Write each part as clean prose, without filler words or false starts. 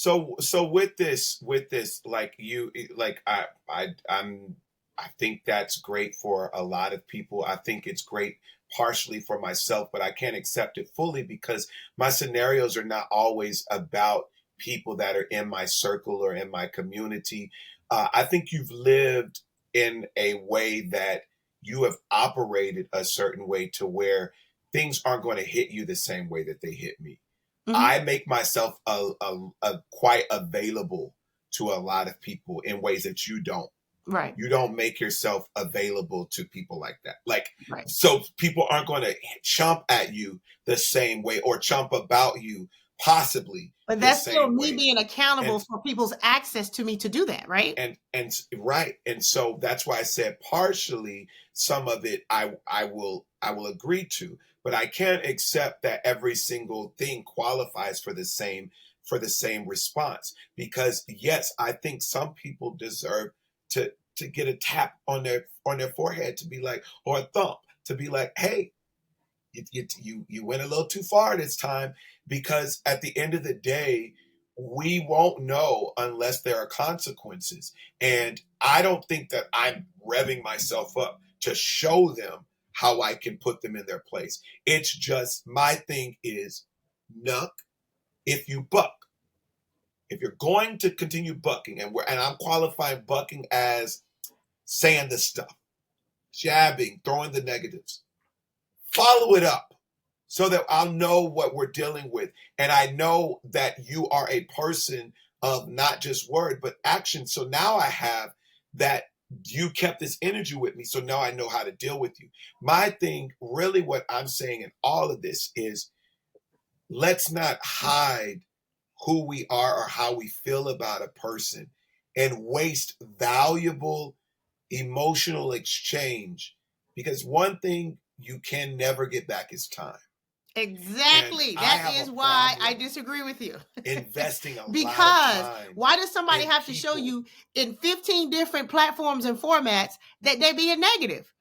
So with this, like I think that's great for a lot of people. I think it's great partially for myself, but I can't accept it fully because my scenarios are not always about people that are in my circle or in my community. I think you've lived in a way that you have operated a certain way to where things aren't going to hit you the same way that they hit me. Hmm. I make myself a quite available to a lot of people in ways that you don't. Right. You don't make yourself available to people like that. Like, Right. so people aren't going to chomp at you the same way or chomp about you possibly But the that's still same me way. being accountable And for people's access to me to do that, right? and right. And so that's why I said partially some of it I will agree to, but I can't accept that every single thing qualifies for the same response, because yes, I think some people deserve to get a tap on their forehead, to be like, or a thump, to be like, hey, you went a little too far this time, because at the end of the day, we won't know unless there are consequences. And I don't think that I'm revving myself up to show them how I can put them in their place. It's just my thing is, Nuck, if you buck, if you're going to continue bucking, and I'm qualifying bucking as saying the stuff, jabbing, throwing the negatives, follow it up so that I'll know what we're dealing with. And I know that you are a person of not just word, but action. So now I have that you kept this energy with me. So now I know how to deal with you. My thing, really, what I'm saying in all of this is, let's not hide who we are or how we feel about a person and waste valuable emotional exchange, because one thing you can never get back is time. And Exactly. I That have a is why I problem disagree with you. investing a lot of Because time why does somebody in have to show people. you in 15 different platforms and formats that they're being negative?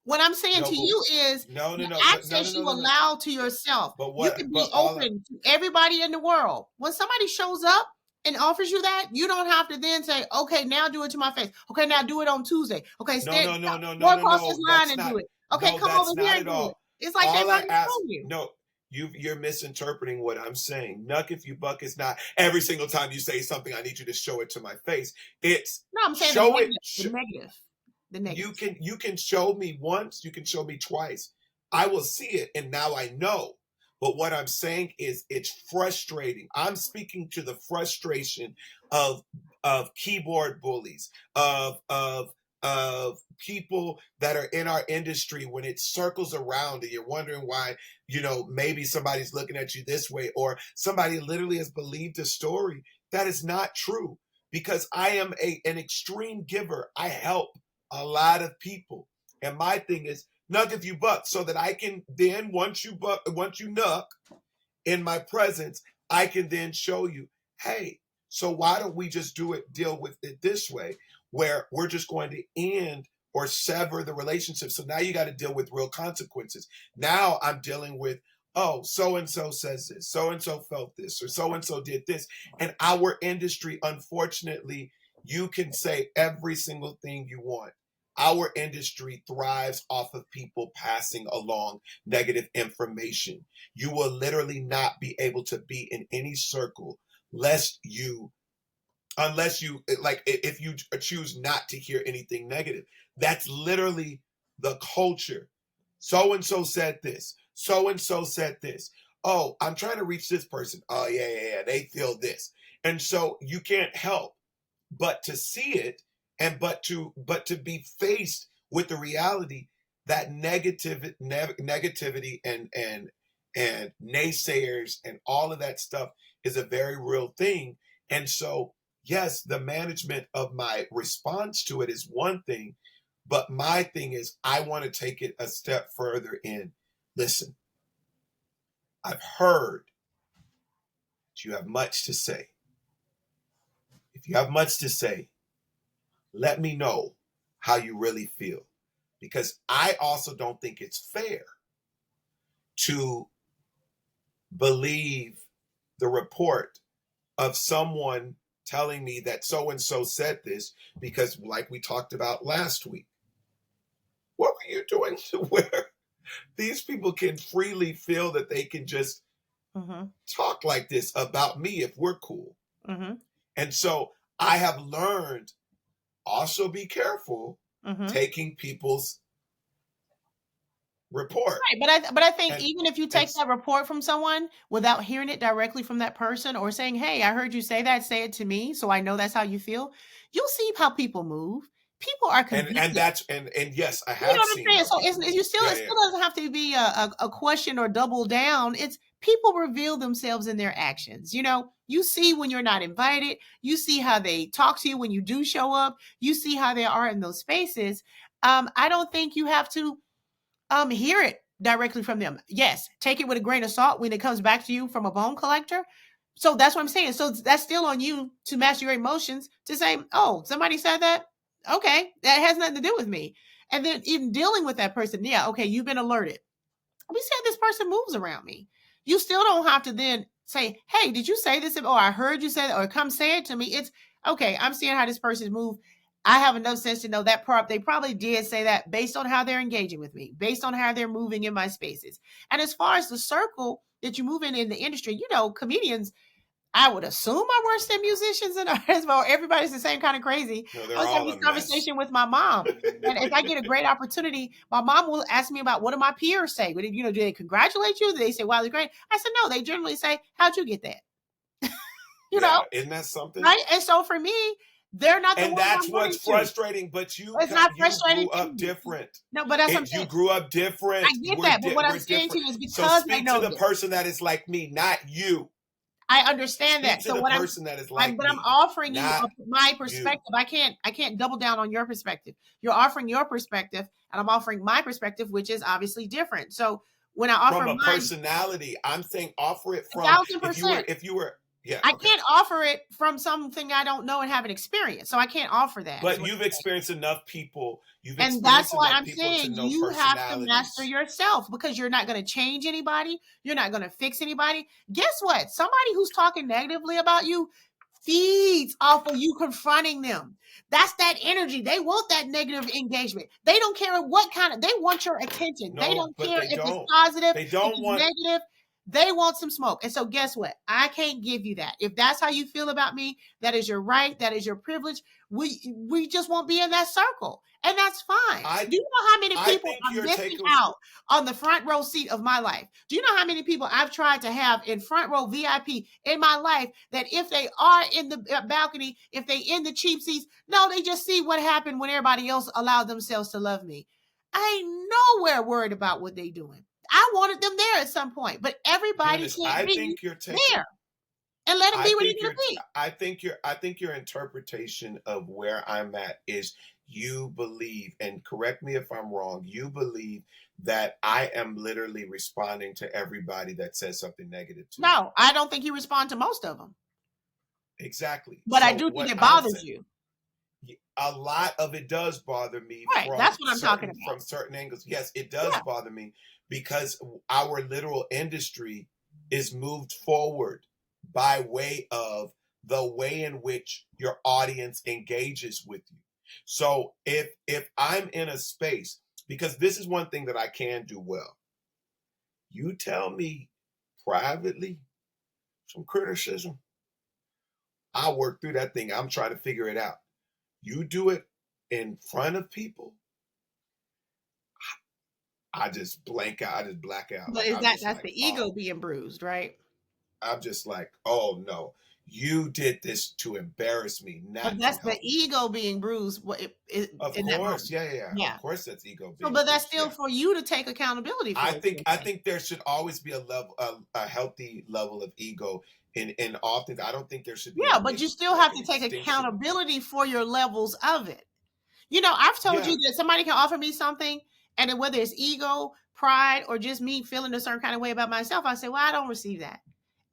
What I'm saying No, to but you is no, no, the no, but no, no, access no, you no, no. allow to yourself. But You what? can be But all of open to everybody in the world. When somebody shows up and offers you that, you don't have to then say, okay, now do it to my face. Okay, now do it on Tuesday. Okay, no, stand, no, no, no, no, go no, across this no. line That's and do not. it. Okay, No, come over that's here not and at do it. all. It's like they've All I already ask. shown you. No, you're misinterpreting what I'm saying. Nuck if you buck is not every single time you say something, I need you to show it to my face. It's No, I'm saying the show it. negative, the negative, the You negative. can show me once, you can show me twice. I will see it, and now I know. But what I'm saying is, it's frustrating. I'm speaking to the frustration of keyboard bullies, of people that are in our industry, when it circles around and you're wondering why, maybe somebody's looking at you this way, or somebody literally has believed a story that is not true. Because I am an extreme giver. I help a lot of people. And my thing is, nuck if you buck, so that I can then, once you nuck in my presence, I can then show you, hey, so why don't we just deal with it this way, where we're just going to end or sever the relationship. So now you got to deal with real consequences. Now I'm dealing with, oh, so and so says this, so and so felt this, or so and so did this. And our industry, unfortunately, you can say every single thing you want. Our industry thrives off of people passing along negative information. You will literally not be able to be in any circle lest you unless you, like, if you choose not to hear anything negative. That's literally the culture. So and so said this, so and so said this. Oh, I'm trying to reach this person. Oh, yeah, yeah, yeah, they feel this. And so you can't help but to see it, and but to be faced with the reality that negativity and naysayers and all of that stuff is a very real thing. And so, yes, the management of my response to it is one thing, but my thing is, I want to take it a step further in. Listen, I've heard that you have much to say. If you have much to say, let me know how you really feel. Because I also don't think it's fair to believe the report of someone telling me that so and so said this, because like we talked about last week, what were you doing to where these people can freely feel that they can just Mm-hmm. talk like this about me if we're cool? Mm-hmm. And so I have learned, also be careful Mm-hmm. taking people's report. Right, but I think And even if you and take that report from someone without hearing it directly from that person or saying, "Hey, I heard you say that, say it to me, so I know that's how you feel," you'll see how people move. People are and convicted. that's and yes, I You know have what seen I'm saying? how So people it's move. you still Yeah, it yeah. still doesn't have to be a question or double down. It's people reveal themselves in their actions. You know, you see when you're not invited, you see how they talk to you when you do show up, you see how they are in those spaces. I don't think you have to hear it directly from them. Yes, take it with a grain of salt when it comes back to you from a bone collector. So that's what I'm saying. So that's still on you to master your emotions to say, oh, somebody said that. Okay, that has nothing to do with me. And then even dealing with that person, yeah, okay, you've been alerted. We said this person moves around me. You still don't have to then say, hey, did you say this? Or I heard you say that, or come say it to me. It's okay. I'm seeing how this person's move. I have enough sense to know that they probably did say that based on how they're engaging with me, based on how they're moving in my spaces. And as far as the circle that you move in the industry, you know, comedians, I would assume are worse than musicians and artists. Well, everybody's the same kind of crazy. No, I they're was having all this a mess. conversation with my mom. And if I get a great opportunity, my mom will ask me about what do my peers say? You know, do they congratulate you? Do they say, wow, they're great? I said, no, they generally say, how'd you get that? You know, Yeah, isn't that something? right? And so for me, they're not the And ones that's I'm what's running to. frustrating. But It's not you frustrating grew to up me. different. No, but that's what I'm You saying. grew up I different. get that. But what I'm We're saying to different. you is So because I speak to know the that person that is like me, not you. I understand Speak that. to So the what person that is I'm like but I'm me, offering you not my you. perspective. I can't double down on your perspective. You're offering your perspective, and I'm offering my perspective, which is obviously different. So when I offer From a mine, personality, I'm saying offer it a from, thousand percent. if you were, yeah, I okay. can't offer it from something I don't know and haven't experienced. So I can't offer that. Is But what you've I'm saying. experienced enough people, you've And that's experienced why enough I'm people to saying know you have to master personalities. yourself because you're not going to change anybody. You're not going to fix anybody. Guess what? Somebody who's talking negatively about you feeds off of you confronting them. That's that energy. They want that negative engagement. They don't care what kind of, they want your attention. They No, don't but care they if it's don't. positive, They if don't it's want, negative. They want some smoke. And so, guess what? I can't give you that. If that's how you feel about me, that is your right. That is your privilege. We just won't be in that circle. And that's fine. I Do you know how many I people think are you're missing taking, out on the front row seat of my life? Do you know how many people I've tried to have in front row VIP in my life that if they are in the balcony, if they in the cheap seats, no, they just see what happened when everybody else allowed themselves to love me. I ain't nowhere worried about what they doing. I wanted them there at some point, but everybody Eunice, can't I be think you're taking, there and let them I be what he's think gonna you're, be. I think your interpretation of where I'm at is, you believe, and correct me if I'm wrong, you believe that I am literally responding to everybody that says something negative to me. No, I don't think you respond to most of them, Exactly. but I So do think what it I'm bothers saying, you. a lot of it does bother me Right, that's what I'm talking from about. certain angles. Yes, it does Yeah, bother me because our literal industry is moved forward by way of the way in which your audience engages with you. So if I'm in a space, because this is one thing that I can do well. You tell me privately some criticism, I'll work through that thing. I'm trying to figure it out. You do it in front of people, I just blank out. I just black out. but Like is I'm just that's like, the ego oh, being bruised, right? I'm just like, oh no, you did this to embarrass me, But not to that's the help me. ego being bruised. What Of in that course, moment? yeah, yeah, yeah. Of Yeah. course, that's ego So, being but that's bruised. still Yeah, for you to take accountability for. It, I think there should always be a level, a healthy level of ego in all things. I don't think there should be yeah, but you still like have an to take extinction. accountability for your levels of it. You know, I've told you Yeah, that somebody can offer me something, and then whether it's ego, pride, or just me feeling a certain kind of way about myself, I say, well, I don't receive that.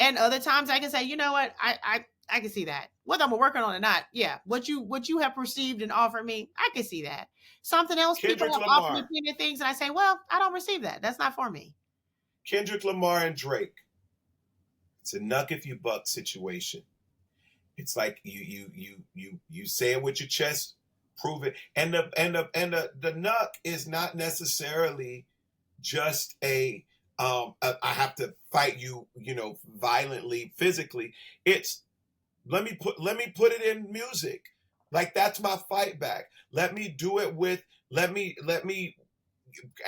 And other times I can say, you know what, I can see that. Whether I'm working on it or not, yeah. What you have perceived and offered me, I can see that. Something else, people Kendrick have offered me Lamar, plenty of things, and I say, well, I don't receive that. That's not for me. Kendrick Lamar and Drake. It's a knuck if you buck situation. It's like you say it with your chest, prove it. And the nuck is not necessarily just I have to fight you, violently, physically. It's let me put it in music. Like that's my fight back. Let me do it with let me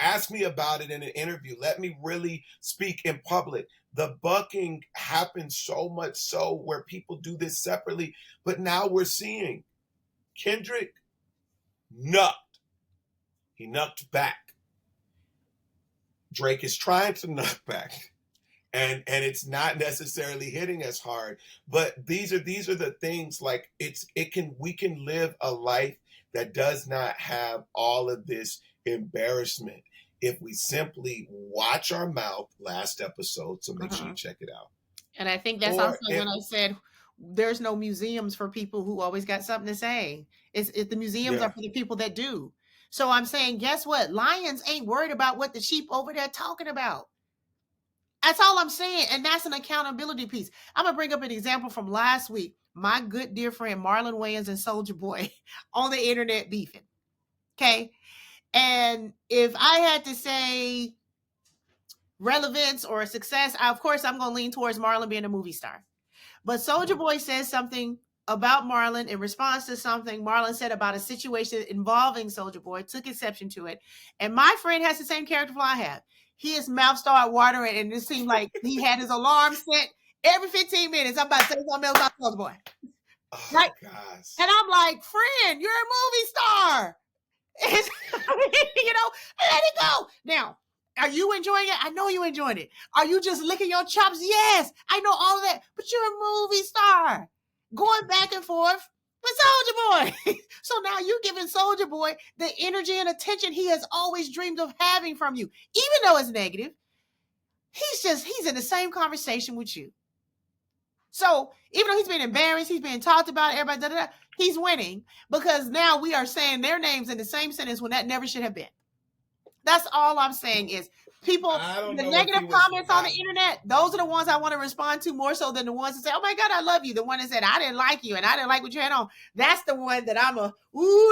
ask me about it in an interview. Let me really speak in public. The bucking happens so much so where people do this separately, but now we're seeing Kendrick nucked. He nucked back. Drake is trying to knock back. And it's not necessarily hitting as hard, but these are the things. Like we can live a life that does not have all of this embarrassment if we simply watch our mouth. Last episode, so make sure you Uh-huh. check it out. And I think that's Or also when if I said there's no museums for people who always got something to say. The museums are Yeah, for the people that do. So I'm saying, guess what? Lions ain't worried about what the sheep over there talking about. That's all I'm saying. And that's an accountability piece. I'm gonna bring up an example from last week. My good dear friend Marlon Wayans and Soldier Boy on the internet beefing. Okay. And if I had to say relevance or success, of course I'm gonna lean towards Marlon being a movie star. But Soldier Boy says something about Marlon in response to something Marlon said about a situation involving Soldier Boy, took exception to it. And my friend has the same character flaw I have. His mouth started watering, and it seemed like he had his alarm set every 15 minutes. I'm about to say something else about Soldier Boy. oh Right? gosh. And I'm like, friend, you're a movie star. Let it go. Now, are you enjoying it? I know you're enjoying it. Are you just licking your chops? Yes, I know all of that. But you're a movie star going back and forth with Soldier Boy. So now you're giving Soldier Boy the energy and attention he has always dreamed of having from you, even though it's negative. He's in the same conversation with you. So even though he's being embarrassed, he's being talked about, everybody, he's winning because now we are saying their names in the same sentence when that never should have been. That's all I'm saying is people, I don't the know if negative he was comments on the not. internet, those are the ones I want to respond to more so than the ones that say, oh my God, I love you. The one that said, I didn't like you and I didn't like what you had on. That's the one that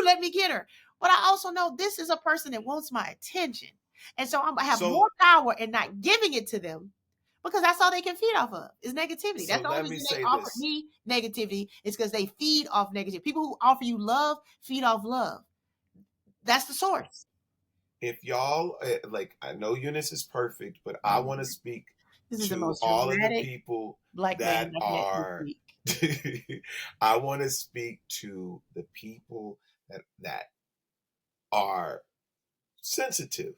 let me get her. But I also know this is a person that wants my attention. And so I have more So power in not giving it to them because that's all they can feed off of is negativity. so That's the only let me reason they say offer this. me negativity is because they feed off negativity. People who offer you love feed off love. That's the source. If y'all like, I know Eunice is perfect, but Oh I want to Lord. speak This is the to most all of the dramatic people black man that I've met this are week. I want to speak to the people that are sensitive,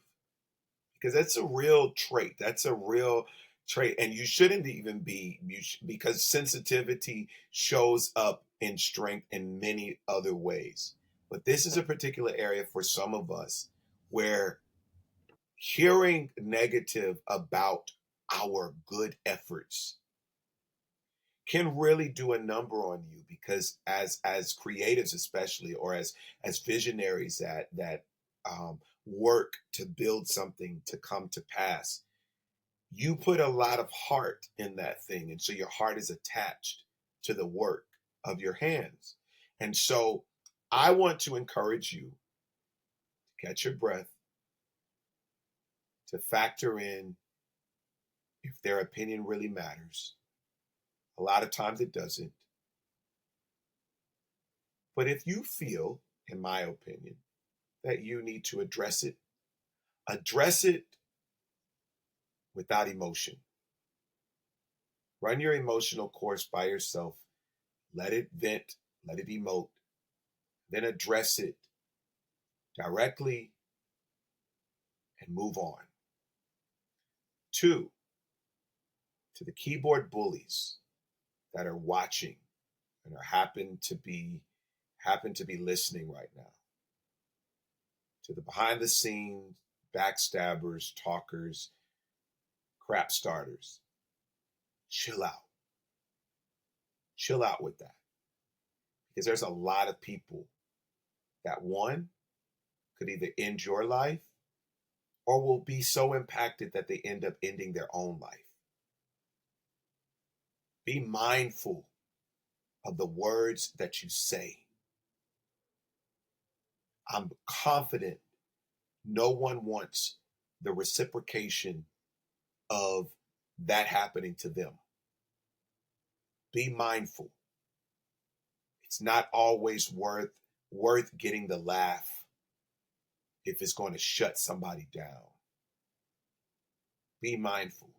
because that's a real trait. That's a real trait, and you shouldn't even be because sensitivity shows up in strength in many other ways. But this is a particular area for some of us where hearing negative about our good efforts can really do a number on you, because as creatives, especially, or as visionaries that work to build something to come to pass, you put a lot of heart in that thing, and so your heart is attached to the work of your hands. And so I want to encourage you to catch your breath, to factor in if their opinion really matters. A lot of times it doesn't. But if you feel, in my opinion, that you need to address it without emotion. Run your emotional course by yourself. Let it vent, let it emote, then address it directly and move on. Two, to the keyboard bullies that are watching and are happen to be listening right now. To the behind the scenes backstabbers, talkers, crap starters. Chill out. Chill out with that. Because there's a lot of people that, one, could either end your life or will be so impacted that they end up ending their own life. Be mindful of the words that you say. I'm confident no one wants the reciprocation of that happening to them. Be mindful. It's not always worth getting the laugh if it's going to shut somebody down. Be mindful.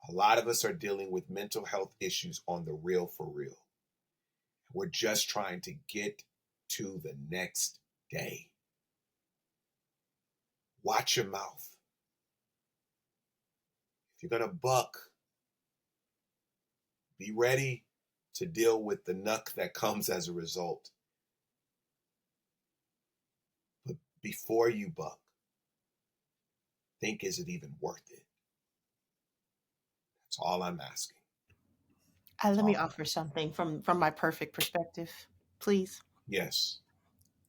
A lot of us are dealing with mental health issues on the real for real. We're just trying to get to the next day. Watch your mouth. If you're going to buck, be ready to deal with the nuck that comes as a result. But before you buck, think, is it even worth it? That's all I'm asking. That's Let all me I'm offer asking. something from my perfect perspective, please. Yes.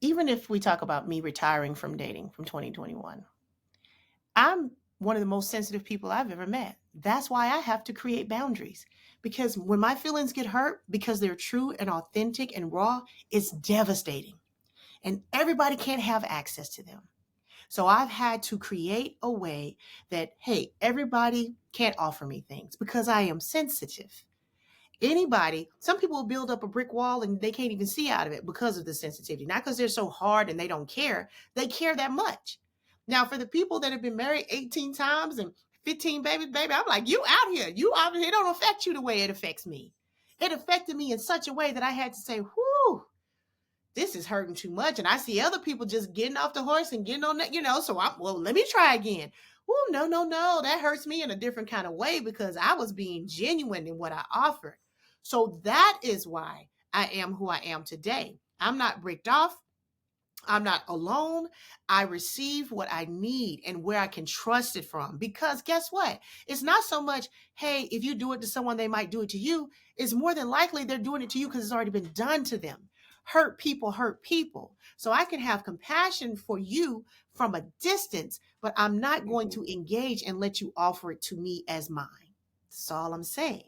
Even if we talk about me retiring from dating from 2021, I'm one of the most sensitive people I've ever met. That's why I have to create boundaries. Because when my feelings get hurt, because they're true and authentic and raw, it's devastating. And everybody can't have access to them. So I've had to create a way that, hey, everybody can't offer me things because I am sensitive. Anybody, some people will build up a brick wall and they can't even see out of it because of the sensitivity. Not because they're so hard and they don't care, they care that much. Now, for the people that have been married 18 times and 15 babies, baby, I'm like, you out here. You out here. It don't affect you the way it affects me. It affected me in such a way that I had to say, whoo, this is hurting too much. And I see other people just getting off the horse and getting on that, so well, let me try again. Oh, no, no, no. That hurts me in a different kind of way because I was being genuine in what I offered. So that is why I am who I am today. I'm not bricked off. I'm not alone. I receive what I need and where I can trust it from. Because guess what? It's not so much, hey, if you do it to someone, they might do it to you. It's more than likely they're doing it to you because it's already been done to them. Hurt people hurt people. So I can have compassion for you from a distance, but I'm not going Mm-hmm. to engage and let you offer it to me as mine. That's all I'm saying.